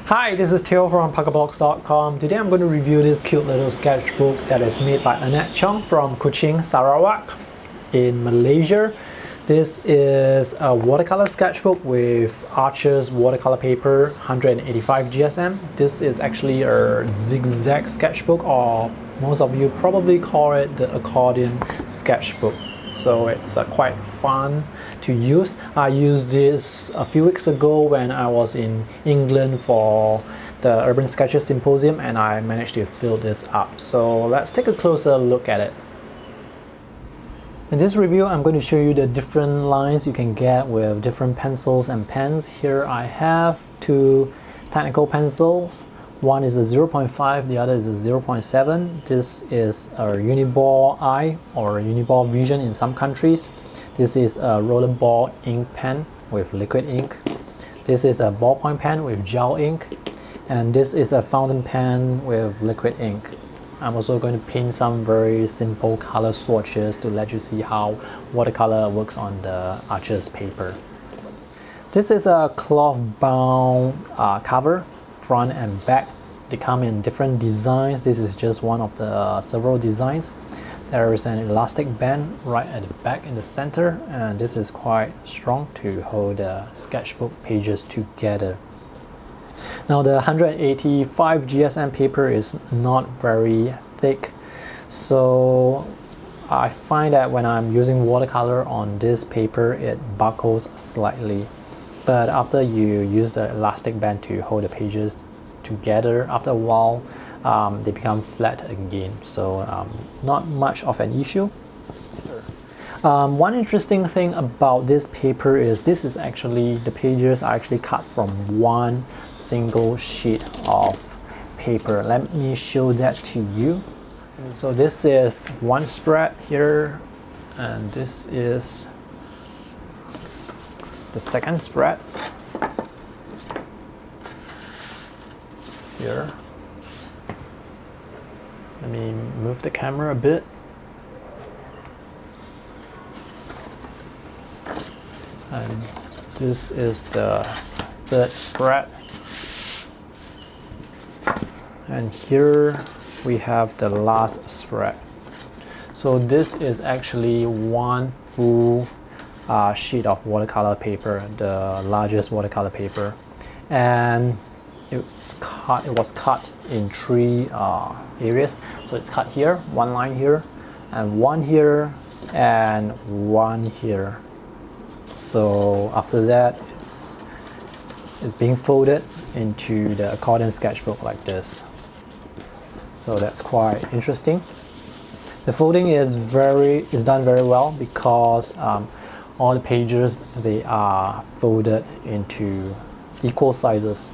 Hi, this is Theo from PuckerBlocks.com. Today I'm going to review this cute little sketchbook that is made by Annette Chong from Kuching, Sarawak in Malaysia. This is a watercolor sketchbook with Arches watercolor paper, 185 GSM. This is actually a zigzag sketchbook, or most of you probably call it the Accordion sketchbook. So it's quite fun to use. I used this a few weeks ago when I was in England for the Urban Sketches Symposium, and I managed to fill this up. So let's take a closer look at it. In this review, I'm going to show you the different lines you can get with different pencils and pens. Here I have two technical pencils. One is a 0.5, the other is a 0.7. This is a Uniball Eye or Uniball Vision in some countries. This is a rollerball ink pen with liquid ink. This is a ballpoint pen with gel ink. And this is a fountain pen with liquid ink. I'm also going to paint some very simple color swatches to let you see how watercolor works on the Arches paper. This is a cloth bound cover, front and back. They come in different designs. This is just one of the several designs. There is an elastic band right at the back in the center, and this is quite strong to hold the sketchbook pages together. Now the 185 GSM paper is not very thick, so I find that when I'm using watercolor on this paper it buckles slightly, but after you use the elastic band to hold the pages together, after a while they become flat again, so not much of an issue. One interesting thing about this paper is the pages are actually cut from one single sheet of paper. Let me show that to you. So this is one spread here, and this is the second spread here. Let me move the camera a bit. And this is the third spread. And here we have the last spread. So this is actually one full sheet of watercolor paper, the largest watercolor paper. And it was cut in three areas. So it's cut here, one line here, and one here, and one here. So after that, it's being folded into the Accordion sketchbook like this. So that's quite interesting. The folding is done very well because all the pages, they are folded into equal sizes.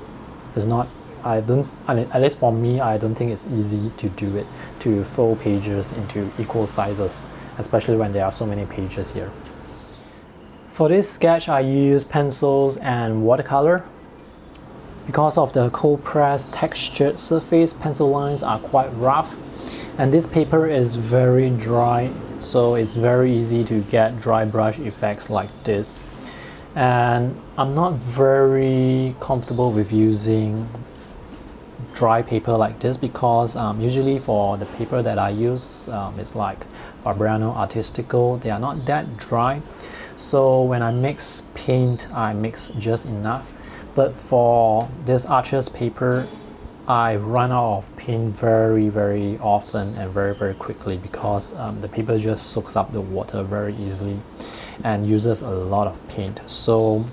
It's not, at least for me, I don't think it's easy to do it, to fold pages into equal sizes, especially when there are so many pages here. For this sketch, I use pencils and watercolor. Because of the cold press textured surface, pencil lines are quite rough, and this paper is very dry, so it's very easy to get dry brush effects like this. And I'm not very comfortable with using dry paper like this because usually for the paper that I use, it's like Fabriano Artistico, they are not that dry. So when I mix paint, I mix just enough. But for this Arches paper, I run out of paint very often and very quickly because the paper just soaks up the water very easily and uses a lot of paint. So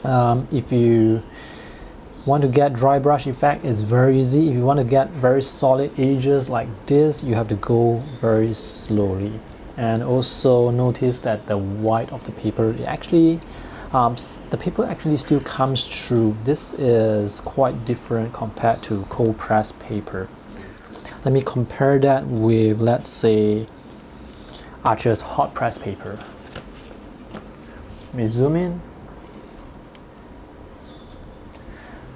if you want to get dry brush effect, it's very easy. If you want to get very solid edges like this, you have to go very slowly. And also notice that the white of the paper, the paper actually still comes through. This is quite different compared to cold press paper. Let me compare that with, let's say, Arches hot press paper. Let me zoom in.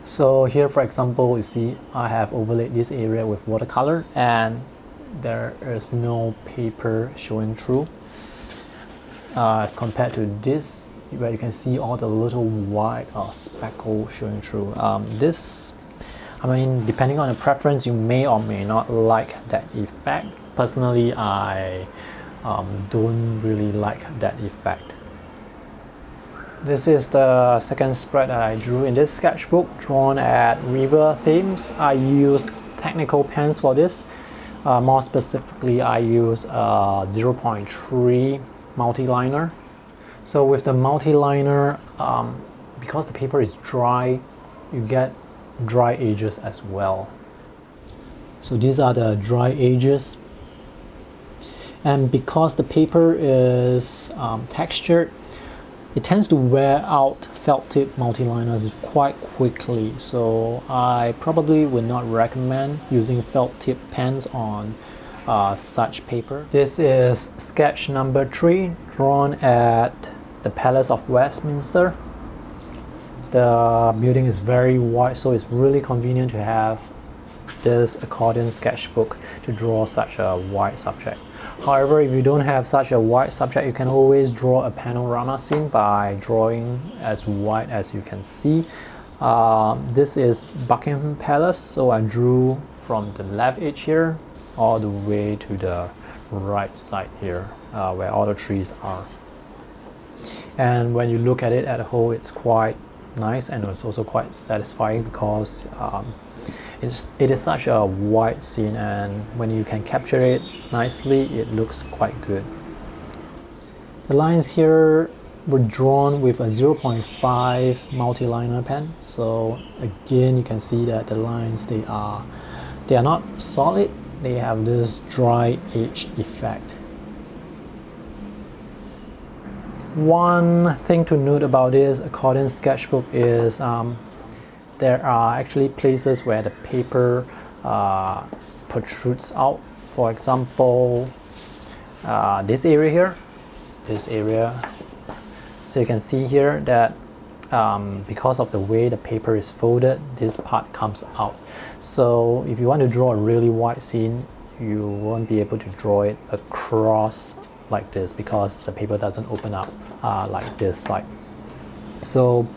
So here, for example, you see I have overlaid this area with watercolor and there is no paper showing through as compared to this where you can see all the little white speckle showing through. This, I mean, depending on the preference, you may or may not like that effect. Personally, I don't really like that effect. This is the second spread that I drew in this sketchbook, drawn at river themes. I used technical pens for this. More specifically, I use a 0.3 multi-liner. So with the multi-liner, because the paper is dry, you get dry edges as well. So these are the dry edges. And because the paper is textured, it tends to wear out felt tip multi-liners quite quickly. So I probably would not recommend using felt tip pens on such paper. This is sketch number 3, drawn at the Palace of Westminster. The building is very wide, so it's really convenient to have this accordion sketchbook to draw such a wide subject. However, if you don't have such a wide subject, you can always draw a panorama scene by drawing as wide as you can see. This is Buckingham Palace, so I drew from the left edge here all the way to the right side here, where all the trees are. And when you look at it as a whole, it's quite nice, and it's also quite satisfying because it is such a wide scene, and when you can capture it nicely, it looks quite good. The lines here were drawn with a 0.5 multi-liner pen. So again, you can see that the lines, they are not solid. They have this dry edge effect. One thing to note about this accordion sketchbook is there are actually places where the paper protrudes out. For example, this area here, this area. So you can see here that because of the way the paper is folded, this part comes out. So if you want to draw a really wide scene, you won't be able to draw it across like this because the paper doesn't open up like this side. So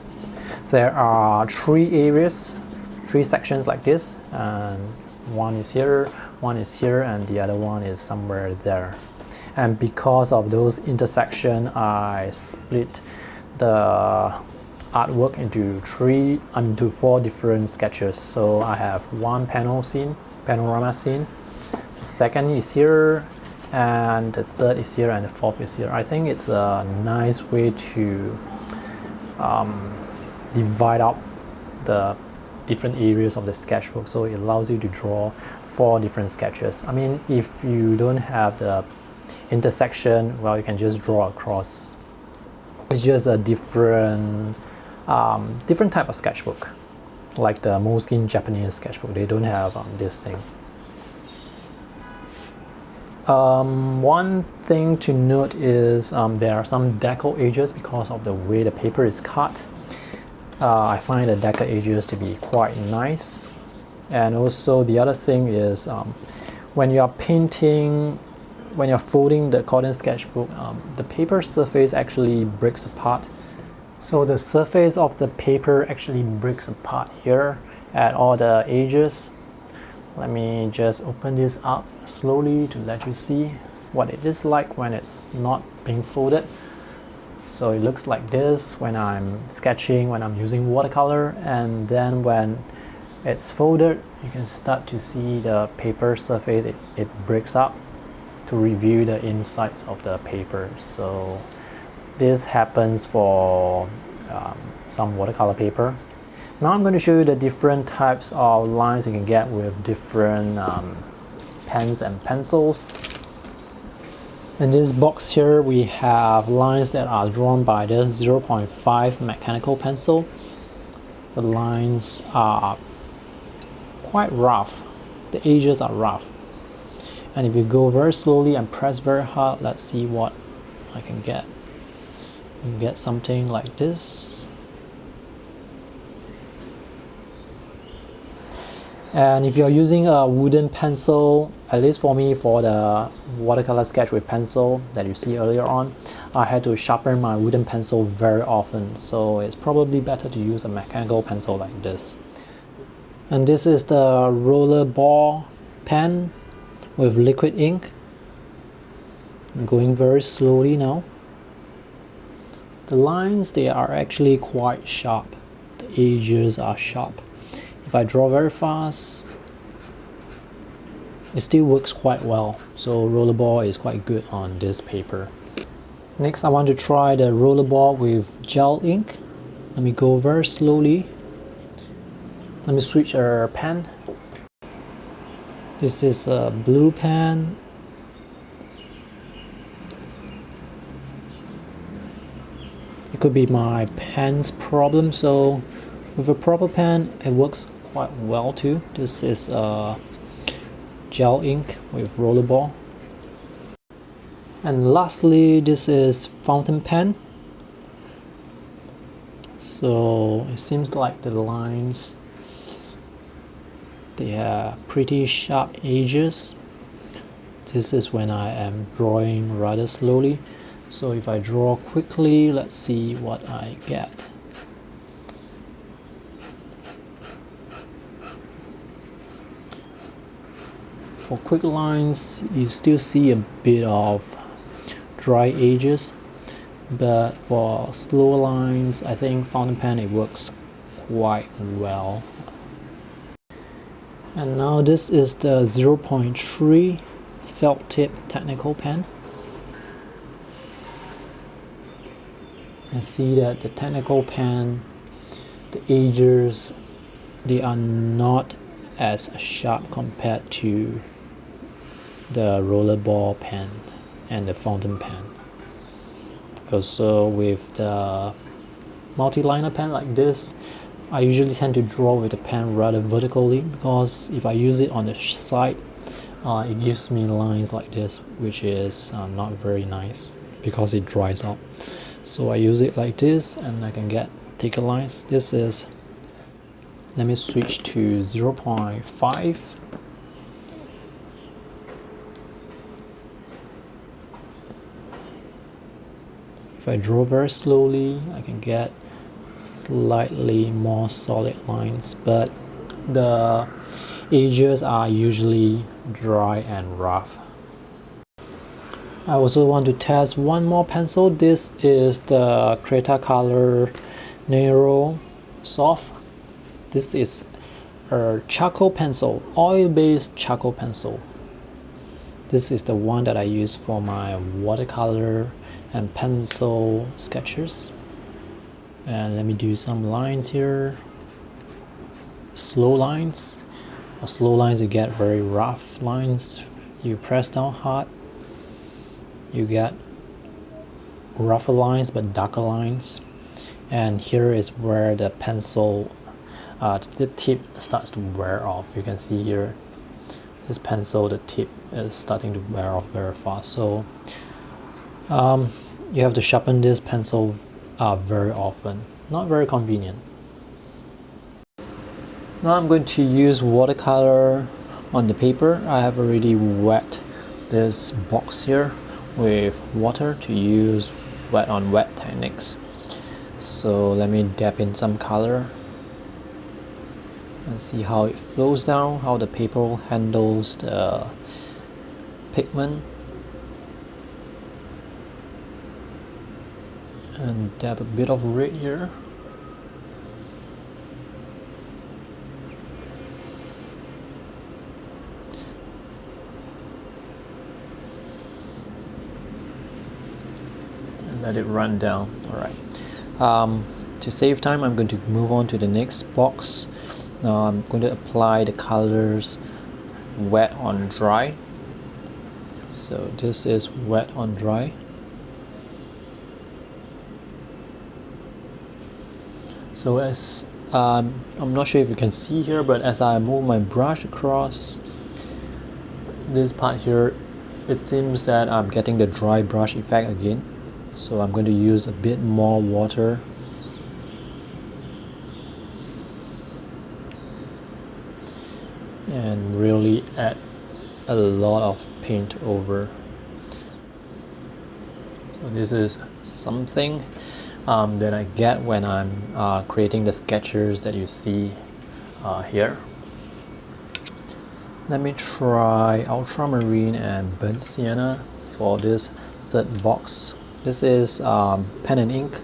there are 3 areas, 3 sections like this, and one is here, one is here, and the other one is somewhere there. And because of those intersections, I split the artwork into 4 different sketches. So I have one panorama scene, the second is here, and the third is here, and the fourth is here. I think it's a nice way to divide up the different areas of the sketchbook, so it allows you to draw 4 different sketches. I mean, if you don't have the intersection, well, you can just draw across. It's just a different type of sketchbook, like the Moleskine Japanese sketchbook. They don't have this thing. One thing to note is there are some deco edges because of the way the paper is cut. I find the deco edges to be quite nice. And also the other thing is when you are painting, when you're folding the accordion sketchbook, the paper surface actually breaks apart. So the surface of the paper actually breaks apart here at all the edges. Let me just open this up slowly to let you see what it is like when it's not being folded. So it looks like this when I'm sketching, when I'm using watercolor, and then when it's folded, you can start to see the paper surface, it breaks up to reveal the insides of the paper. So this happens for some watercolor paper. Now I'm going to show you the different types of lines you can get with different pens and pencils. In this box here, we have lines that are drawn by this 0.5 mechanical pencil. The lines are quite rough. The edges are rough. And if you go very slowly and press very hard, let's see what I can get. You can get something like this. And if you're using a wooden pencil, at least for me, for the watercolor sketch with pencil that you see earlier on, I had to sharpen my wooden pencil very often, so it's probably better to use a mechanical pencil like this. And this is the roller ball pen with liquid ink. I'm going very slowly now. The lines, they are actually quite sharp. The edges are sharp. If I draw very fast, it still works quite well. So rollerball is quite good on this paper. Next, I want to try the rollerball with gel ink. Let me go very slowly. Let me switch a pen. This is a blue pen. It could be my pen's problem, so with a proper pen, it works quite well too. This is gel ink with rollerball. And lastly, this is fountain pen. So it seems like the lines, they have pretty sharp edges. This is when I am drawing rather slowly. So if I draw quickly, let's see what I get. For quick lines, you still see a bit of dry edges, but for slow lines, I think fountain pen, it works quite well. And now this is the 0.3 felt tip technical pen. You can see that the technical pen, the edges, they are not as sharp compared to the rollerball pen and the fountain pen. Also with the multi-liner pen like this, I usually tend to draw with the pen rather vertically, because if I use it on the side, it gives me lines like this, which is not very nice because it dries out. So I use it like this and I can get thicker lines. This is, let me switch to 0.5. If I draw very slowly, I can get slightly more solid lines, but the edges are usually dry and rough. I also want to test one more pencil. This is the Watercolor Nero Soft. This is a charcoal pencil, oil-based charcoal pencil. This is the one that I use for my watercolor and pencil sketches. And let me do some lines here. Slow lines. For slow lines, you get very rough lines. You press down hard, you get rougher lines but darker lines. And here is where the pencil, the tip starts to wear off. You can see here, this pencil, the tip is starting to wear off very fast. So you have to sharpen this pencil very often. Not very convenient. Now I'm going to use watercolor on the paper. I have already wet this box here with water to use wet on wet techniques. So let me dab in some color and see how it flows down, how the paper handles the pigment. And dab a bit of red here. And let it run down. Alright. To save time, I'm going to move on to the next box. Now I'm going to apply the colors wet on dry. So this is wet on dry. So as I'm not sure if you can see here, but as I move my brush across this part here, it seems that I'm getting the dry brush effect again. So I'm going to use a bit more water. And really add a lot of paint over. So this is something that I get when I'm creating the sketches that you see here. Let me try ultramarine and burnt sienna for this third box. This is pen and ink.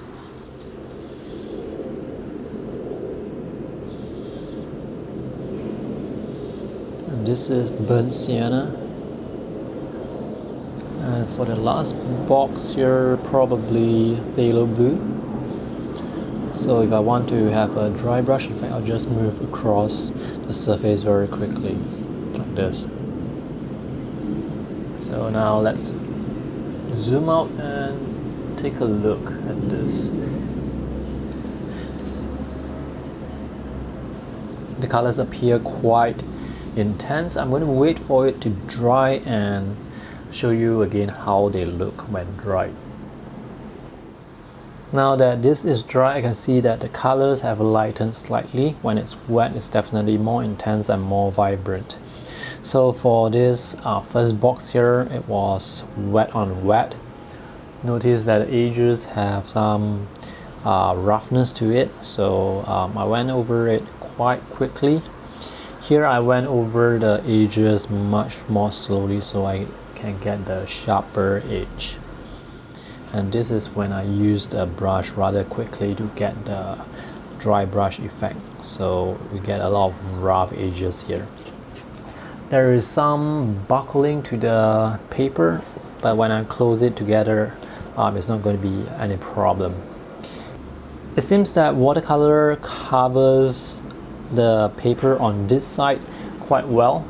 And this is burnt sienna. And for the last box here, probably phthalo blue. So if I want to have a dry brush effect, I'll just move across the surface very quickly, like this. So now let's zoom out and take a look at this. The colors appear quite intense. I'm going to wait for it to dry and show you again how they look when dried. Now that this is dry, I can see that the colors have lightened slightly. When it's wet, it's definitely more intense and more vibrant. So for this first box here, it was wet on wet. Notice that the edges have some roughness to it, so I went over it quite quickly. Here I went over the edges much more slowly so I can get the sharper edge. And this is when I used a brush rather quickly to get the dry brush effect. So we get a lot of rough edges here. There is some buckling to the paper, but when I close it together, it's not going to be any problem. It seems that watercolor covers the paper on this side quite well,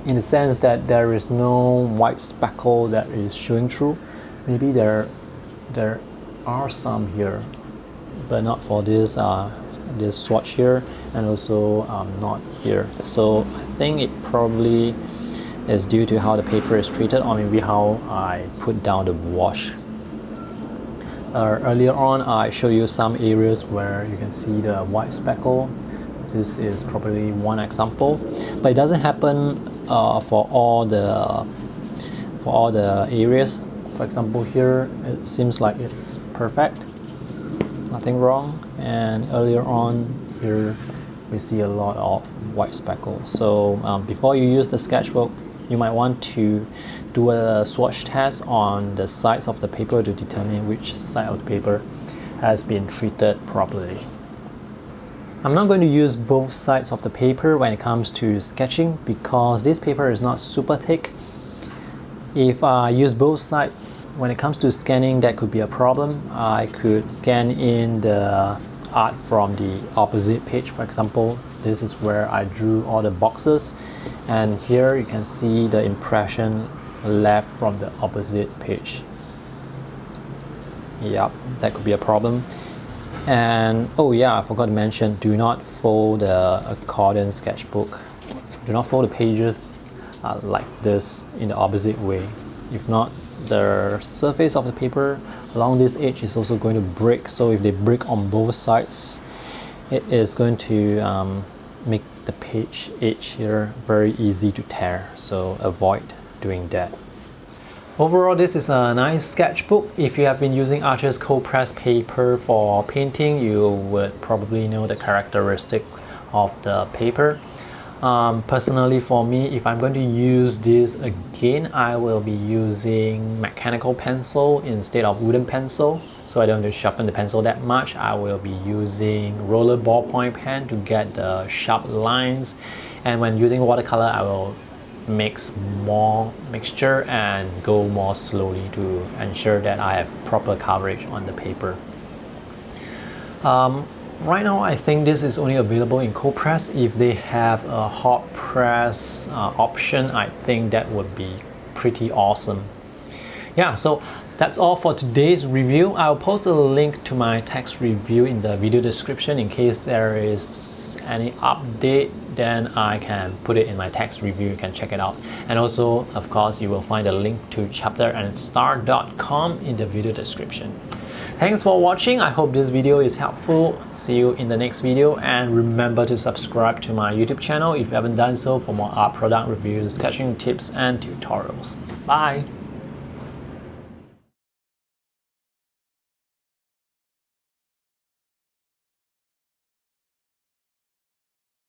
in the sense that there is no white speckle that is showing through. Maybe there are some here, but not for this this swatch here, and also not here. So I think it probably is due to how the paper is treated, or maybe how I put down the wash. Earlier on, I showed you some areas where you can see the white speckle. This is probably one example, but it doesn't happen for all the areas. For example, here it seems like it's perfect, nothing wrong, and earlier on here we see a lot of white speckle. So before you use the sketchbook, you might want to do a swatch test on the sides of the paper to determine which side of the paper has been treated properly. I'm not going to use both sides of the paper when it comes to sketching because this paper is not super thick. If I use both sides when it comes to scanning, that could be a problem. I could scan in the art from the opposite page. For example, this is where I drew all the boxes, and here you can see the impression left from the opposite page. Yep, that could be a problem. And oh yeah, I forgot to mention, do not fold the Accordion sketchbook. Do not fold the pages like this in the opposite way. If not, the surface of the paper along this edge is also going to break. So if they break on both sides, it is going to make the page edge here very easy to tear. So avoid doing that. Overall, this is a nice sketchbook. If you have been using Arches cold press paper for painting, you would probably know the characteristic of the paper. Personally, for me, if I'm going to use this again, I will be using mechanical pencil instead of wooden pencil, so I don't have to sharpen the pencil that much. I will be using roller ballpoint pen to get the sharp lines, and when using watercolor, I will mix more mixture and go more slowly to ensure that I have proper coverage on the paper. Right now, I think this is only available in cold press. If they have a hot press option, I think that would be pretty awesome. Yeah, so that's all for today's review. I'll post a link to my text review in the video description in case there is any update. Then I can put it in my text review. You can check it out. And also, of course, you will find a link to chapterandstart.com in the video description. Thanks for watching. I hope this video is helpful. See you in the next video, and remember to subscribe to my YouTube channel if you haven't done so for more art product reviews, sketching tips and tutorials. Bye!